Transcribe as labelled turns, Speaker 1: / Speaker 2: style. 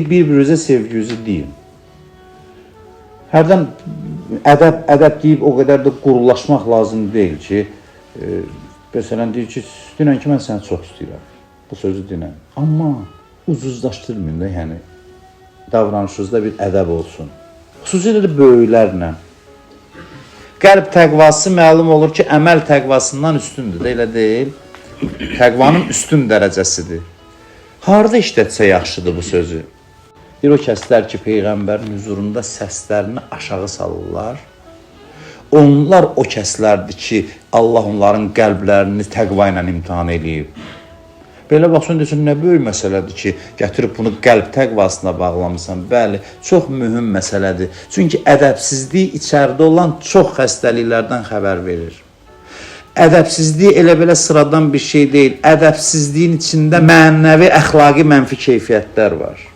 Speaker 1: Bir-birinizə sevginizi deyin. Hərdən ədəb deyib o qədər də qurulaşmaq lazım deyil ki, məsələn deyir ki, dünən ki, mən səni çox istəyirəm. Bu sözü dinən. Amma ucuzlaşdırmayın da, yəni davranışınızda bir ədəb olsun. Xüsusilə də böyüklərlə. Qəlb təqvası məlum olur ki, əməl təqvasından üstündür, elə deyil. Təqvanın üstün dərəcəsidir. Harada işlətsə yaxşıdır bu sözü? Deyir o kəslər ki, Peyğəmbərin huzurunda səslərini aşağı salırlar. Onlar o kəslərdir ki, Allah onların qəlblərini təqva ilə imtihan eləyib. Belə baxsın, desin, nə böyük məsələdir ki, gətirib bunu qəlb təqvasına bağlamısan. Bəli, çox mühüm məsələdir. Çünki ədəbsizlik içəridə olan çox xəstəliklərdən xəbər verir. Ədəbsizlik elə belə sıradan bir şey deyil. Ədəbsizliyin içində mənəvi, əxlaqi, mənfi keyfiyyətlər var.